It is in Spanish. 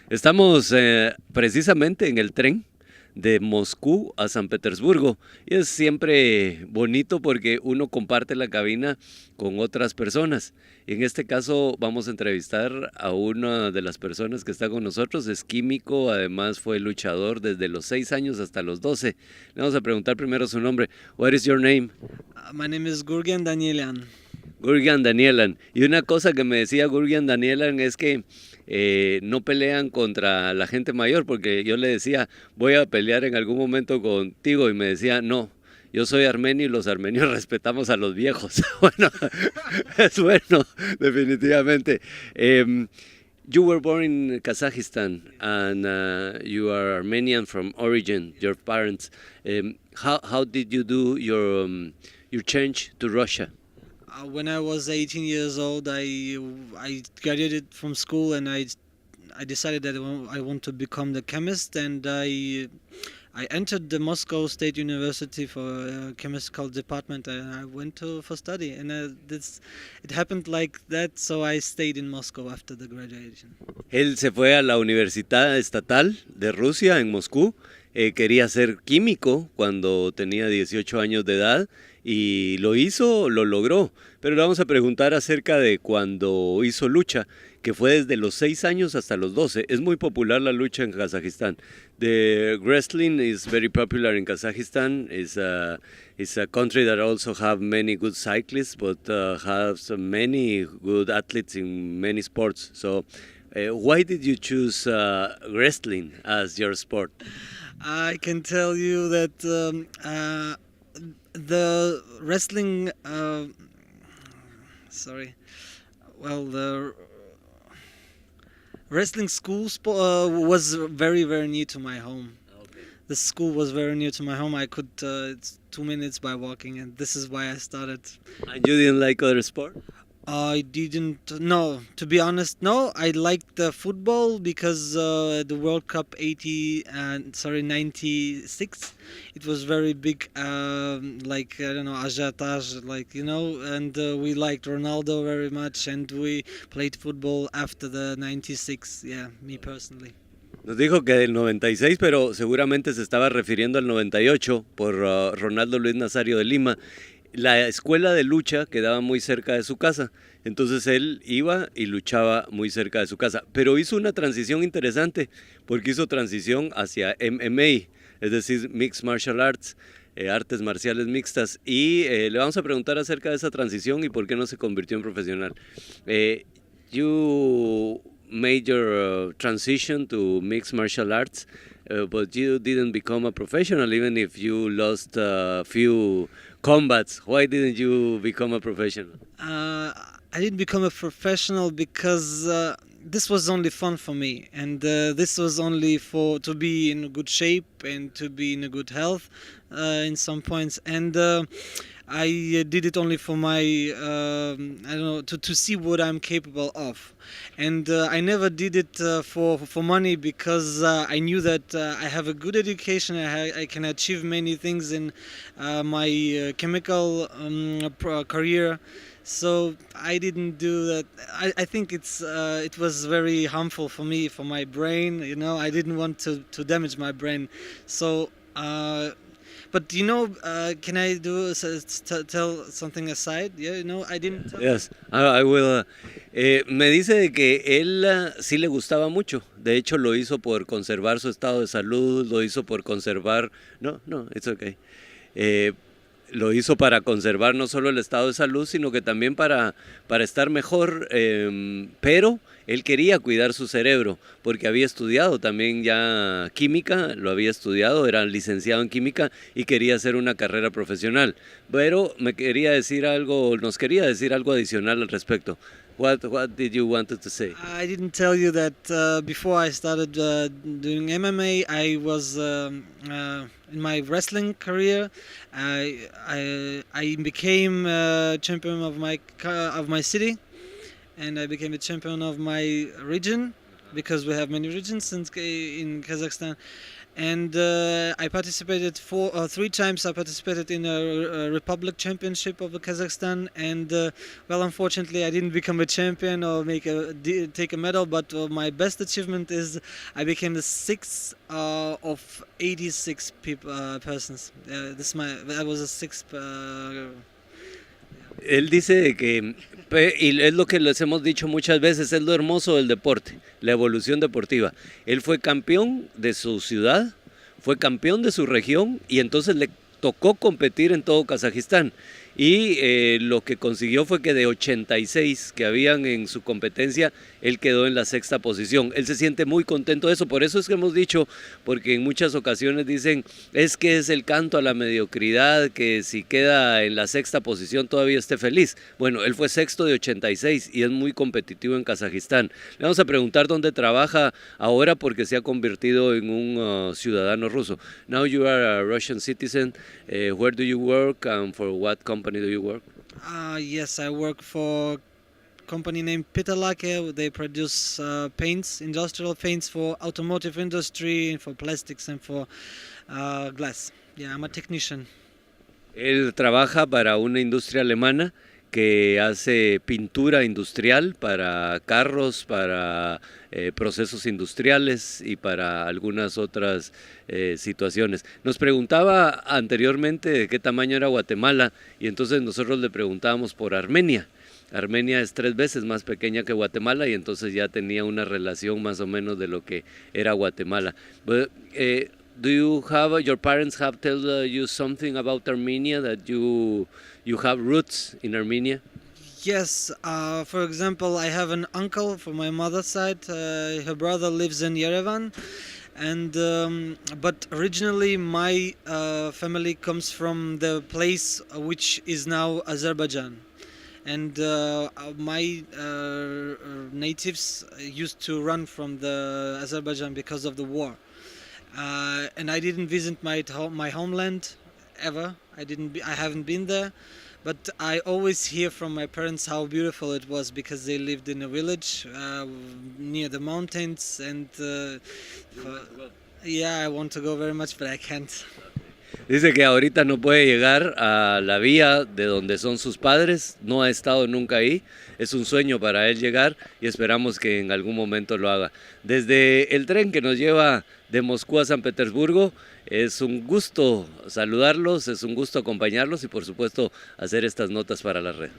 Estamos precisamente en el tren de Moscú a San Petersburgo y es siempre bonito porque uno comparte la cabina con otras personas. En este caso vamos a entrevistar a una de las personas que está con nosotros, es Químico, además fue luchador desde los 6 años hasta los 12. Le vamos a preguntar primero su nombre. What is your name? My name is Gurgen Danielian. Gurgian Danielan. Y una cosa que me decía Gurgian Danielan es que no pelean contra la gente mayor, porque yo le decía, voy a pelear en algún momento contigo, y me decía, no, yo soy armenio y los armenios respetamos a los viejos. Bueno, es bueno, definitivamente. You were born in Kazakhstan and you are Armenian from origin, your parents. How did you do your change to Russia? When I was 18 years old, I graduated from school and I decided that I want to become the chemist, and I entered the Moscow State University for a chemical department, and I went to for study, and it happened like that, so I stayed in Moscow after the graduation. Él se fue a la Universidad Estatal de Rusia en Moscú. Quería ser químico cuando tenía 18 años de edad y lo hizo, lo logró. Pero le vamos a preguntar acerca de cuando hizo lucha, que fue desde los 6 años hasta los 12. Es muy popular la lucha en Kazajistán. The wrestling is very popular in Kazakhstan. It's a country that also have many good cyclists, but has many good athletes in many sports. So why did you choose wrestling as your sport? I can tell you that the wrestling. Sorry. Well, the wrestling school was very near to my home. Okay. The school was very near to my home. I could it's 2 minutes by walking, and this is why I started. And you didn't like other sport? I didn't. No, to be honest, no. I liked the football because the World Cup 96. It was very big, like I don't know, agitage, like and we liked Ronaldo very much, and we played football after the 96. Yeah, me personally. Nos dijo que del 96, pero seguramente se estaba refiriendo al 98 por Ronaldo Luis Nazario de Lima. La escuela de lucha quedaba muy cerca de su casa, entonces él iba y luchaba muy cerca de su casa, pero hizo una transición interesante porque hizo transición hacia MMA, es decir, Mixed Martial Arts, artes marciales mixtas, y le vamos a preguntar acerca de esa transición y por qué no se convirtió en profesional. You made your transition to Mixed Martial Arts, but you didn't become a professional even if you lost a few combats. Why didn't you become a professional? I didn't become a professional because this was only fun for me, and this was only for to be in good shape and to be in a good health in some points, and I did it only for my I don't know, to see what I'm capable of, and I never did it for money, because I knew that I have a good education. I can achieve many things in my chemical career. So I didn't do that. I think it was very harmful for me, for my brain. I didn't want to damage my brain. So, but can I tell something aside? Yeah, I didn't. Yes, I will. Me dice de que él sí le gustaba mucho. De hecho, lo hizo por conservar su estado de salud, lo hizo por conservar. No, it's okay. Lo hizo para conservar no solo el estado de salud, sino que también para estar mejor, pero él quería cuidar su cerebro, porque había estudiado también ya química, lo había estudiado, era licenciado en química y quería hacer una carrera profesional. Pero nos quería decir algo adicional al respecto. What did you want to say? I didn't tell you that before I started doing MMA, I was in my wrestling career. I became champion of my city, and I became a champion of my region. because we have many regions in Kazakhstan. And I participated 3 times. I participated in a Republic Championship of Kazakhstan, and well, unfortunately, I didn't become a champion or take a medal. But my best achievement is I became the 6th of 86 persons. I was the 6th. Él dice que, y es lo que les hemos dicho muchas veces, es lo hermoso del deporte, la evolución deportiva. Él fue campeón de su ciudad, fue campeón de su región y entonces le tocó competir en todo Kazajistán. Y lo que consiguió fue que de 86 que habían en su competencia, él quedó en la 6ª posición. Él se siente muy contento de eso, por eso es que hemos dicho, porque en muchas ocasiones dicen, es que es el canto a la mediocridad, que si queda en la 6ª posición todavía esté feliz. Bueno, él fue 6º de 86 y es muy competitivo en Kazajistán. Le vamos a preguntar dónde trabaja ahora porque se ha convertido en un ciudadano ruso. Now you are a Russian citizen. Where do you work and for what company do you work? Yes, I work for a company named Pitalake. They produce paints, industrial paints for automotive industry, for plastics and for glass. Yeah, I'm a technician. Él trabaja para una industria alemana que hace pintura industrial para carros, para procesos industriales y para algunas otras situaciones. Nos preguntaba anteriormente de qué tamaño era Guatemala y entonces nosotros le preguntábamos por Armenia. Armenia es 3 veces más pequeña que Guatemala y entonces ya tenía una relación más o menos de lo que era Guatemala. But, do your parents have tell you something about Armenia, that you have roots in Armenia? Yes, for example, I have an uncle from my mother's side. Her brother lives in Yerevan, and but originally my family comes from the place which is now Azerbaijan. And my natives used to run from the Azerbaijan because of the war. And I didn't visit my homeland ever. I haven't been there, but I always hear from my parents how beautiful it was because they lived in a village near the mountains. And yeah, I want to go very much, but I can't. Dice que ahorita no puede llegar a la vía de donde son sus padres, no ha estado nunca ahí, es un sueño para él llegar y esperamos que en algún momento lo haga. Desde el tren que nos lleva de Moscú a San Petersburgo, es un gusto saludarlos, es un gusto acompañarlos y por supuesto hacer estas notas para la red.